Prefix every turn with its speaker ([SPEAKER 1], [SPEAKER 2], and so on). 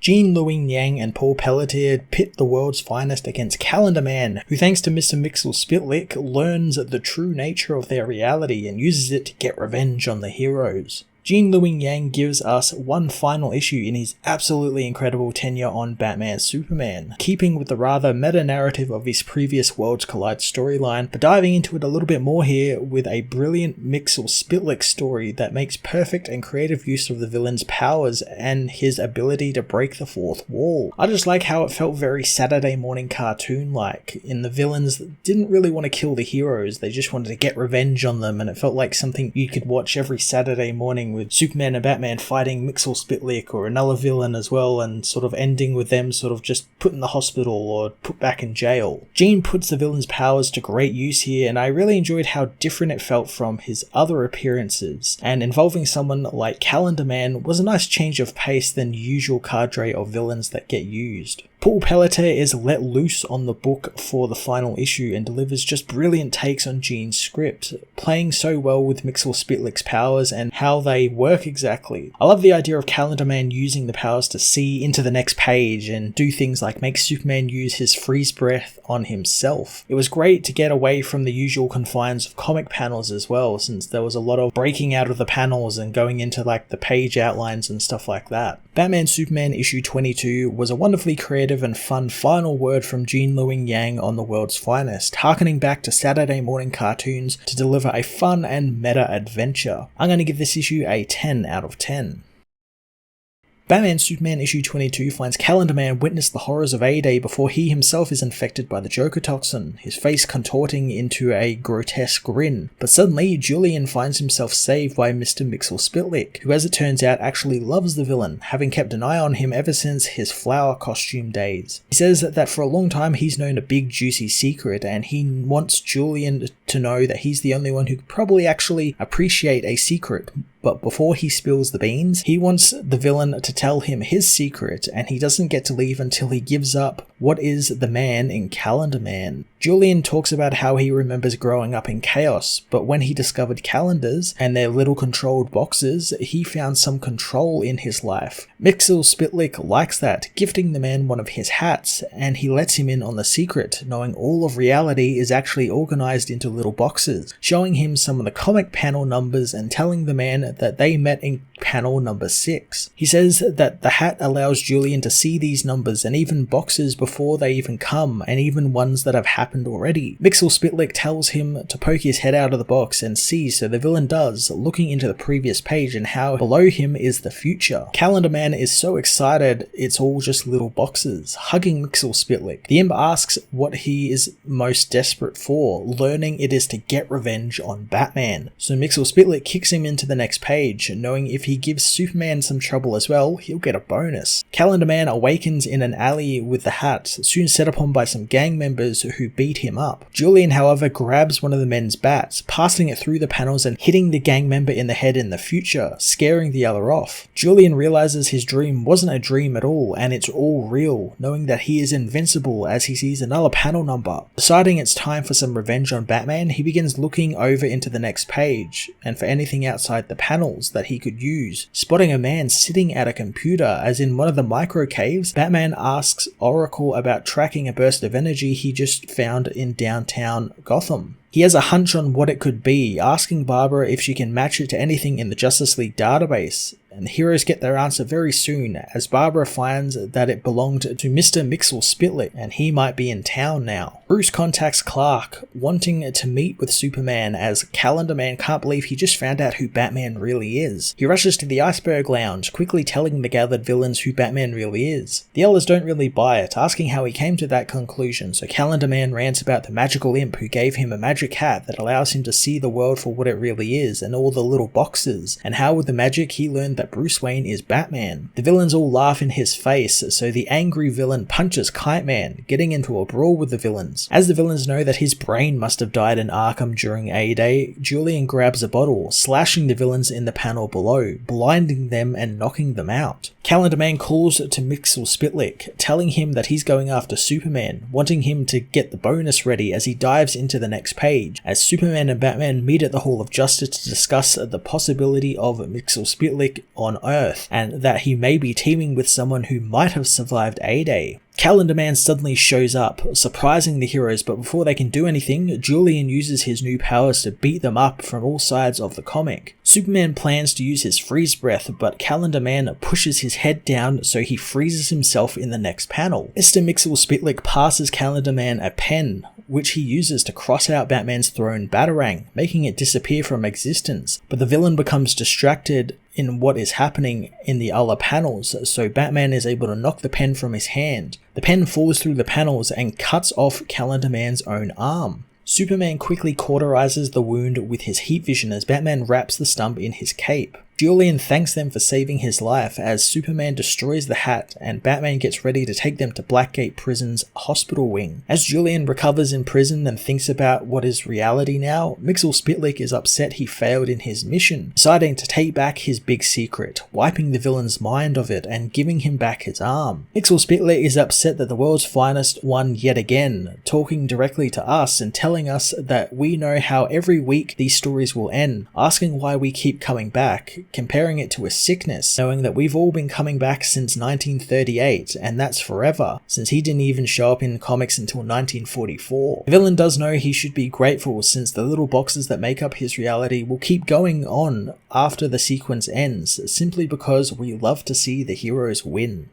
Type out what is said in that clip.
[SPEAKER 1] Jean Louing Yang and Paul Pelletier pit the world's finest against Calendar Man, who thanks to Mr Mxyzptlk learns the true nature of their reality and uses it to get revenge on the heroes. Jean Louing Yang gives us one final issue in his absolutely incredible tenure on Batman Superman, keeping with the rather meta-narrative of his previous Worlds Collide storyline, but diving into it a little bit more here with a brilliant Mxyzptlk story that makes perfect and creative use of the villain's powers and his ability to break the fourth wall. I just like how it felt very Saturday morning cartoon-like, in the villains didn't really want to kill the heroes, they just wanted to get revenge on them, and it felt like something you could watch every Saturday morning with Superman and Batman fighting Mxyzptlk or another villain as well, and sort of ending with them sort of just put in the hospital or put back in jail. Jean puts the villain's powers to great use here, and I really enjoyed how different it felt from his other appearances, and involving someone like Calendar Man was a nice change of pace than the usual cadre of villains that get used. Paul Pelletier is let loose on the book for the final issue and delivers just brilliant takes on Jean's script, playing so well with Mxyzptlk's powers and how they work exactly. I love the idea of Calendar Man using the powers to see into the next page and do things like make Superman use his freeze breath on himself. It was great to get away from the usual confines of comic panels as well, since there was a lot of breaking out of the panels and going into like the page outlines and stuff like that. Batman Superman issue 22 was a wonderfully creative and fun final word from Jean Louing Yang on the world's finest, harkening back to Saturday morning cartoons to deliver a fun and meta adventure. I'm going to give this issue a 10 out of 10. Batman Superman issue 22 finds Calendar Man witness the horrors of A-Day before he himself is infected by the Joker toxin, his face contorting into a grotesque grin. But suddenly, Julian finds himself saved by Mr Mxyzptlk, who as it turns out actually loves the villain, having kept an eye on him ever since his flower costume days. He says that for a long time he's known a big juicy secret, and he wants Julian to know that he's the only one who could probably actually appreciate a secret. But before he spills the beans, he wants the villain to tell him his secret, and he doesn't get to leave until he gives up what is the man in Calendar Man. Julian talks about how he remembers growing up in chaos, but when he discovered calendars and their little controlled boxes, he found some control in his life. Mxyzptlk likes that, gifting the man one of his hats, and he lets him in on the secret, knowing all of reality is actually organized into little boxes, showing him some of the comic panel numbers and telling the man that they met in panel number 6. He says that the hat allows Julian to see these numbers and even boxes before they even come, and even ones that have happened already. Mxyzptlk tells him to poke his head out of the box and see, so the villain does, looking into the previous page and how below him is the future. Calendar Man is so excited it's all just little boxes, hugging Mxyzptlk. The imp asks what he is most desperate for, learning it is to get revenge on Batman. So Mxyzptlk kicks him into the next page, knowing if he gives Superman some trouble as well, he'll get a bonus. Calendar Man awakens in an alley with the hat, soon set upon by some gang members who beat him up. Julian, however, grabs one of the men's bats, passing it through the panels and hitting the gang member in the head in the future, scaring the other off. Julian realizes his dream wasn't a dream at all, and it's all real, knowing that he is invincible as he sees another panel number. Deciding it's time for some revenge on Batman, he begins looking over into the next page, and for anything outside the panels that he could use, spotting a man sitting at a computer, as in one of the micro caves. Batman asks Oracle about tracking a burst of energy he just found in downtown Gotham. He has a hunch on what it could be, asking Barbara if she can match it to anything in the Justice League database, and the heroes get their answer very soon, as Barbara finds that it belonged to Mr Mxyzptlk, and he might be in town now. Bruce contacts Clark, wanting to meet with Superman, as Calendar Man can't believe he just found out who Batman really is. He rushes to the Iceberg Lounge, quickly telling the gathered villains who Batman really is. The others don't really buy it, asking how he came to that conclusion, so Calendar Man rants about the magical imp who gave him a magic hat that allows him to see the world for what it really is, and all the little boxes, and how with the magic he learned that Bruce Wayne is Batman. The villains all laugh in his face, so the angry villain punches Kite Man, getting into a brawl with the villains. As the villains know that his brain must have died in Arkham during A-Day, Julian grabs a bottle, slashing the villains in the panel below, blinding them and knocking them out. Calendar Man calls to Mxyzptlk, telling him that he's going after Superman, wanting him to get the bonus ready as he dives into the next page, as Superman and Batman meet at the Hall of Justice to discuss the possibility of Mxyzptlk on Earth, and that he may be teaming with someone who might have survived A-Day. Calendar Man suddenly shows up, surprising the heroes, but before they can do anything, Julian uses his new powers to beat them up from all sides of the comic. Superman plans to use his freeze breath, but Calendar Man pushes his head down so he freezes himself in the next panel. Mr Mxyzptlk passes Calendar Man a pen, which he uses to cross out Batman's thrown batarang, making it disappear from existence, but the villain becomes distracted in what is happening in the other panels, so Batman is able to knock the pen from his hand. The pen falls through the panels and cuts off Calendar Man's own arm. Superman quickly cauterizes the wound with his heat vision as Batman wraps the stump in his cape. Julian thanks them for saving his life as Superman destroys the hat and Batman gets ready to take them to Blackgate Prison's hospital wing. As Julian recovers in prison and thinks about what is reality now, Mxyzptlk is upset he failed in his mission, deciding to take back his big secret, wiping the villain's mind of it and giving him back his arm. Mxyzptlk is upset that the world's finest won yet again, talking directly to us and telling us that we know how every week these stories will end, asking why we keep coming back, comparing it to a sickness, knowing that we've all been coming back since 1938, and that's forever, since he didn't even show up in comics until 1944. The villain does know he should be grateful since the little boxes that make up his reality will keep going on after the sequence ends, simply because we love to see the heroes win.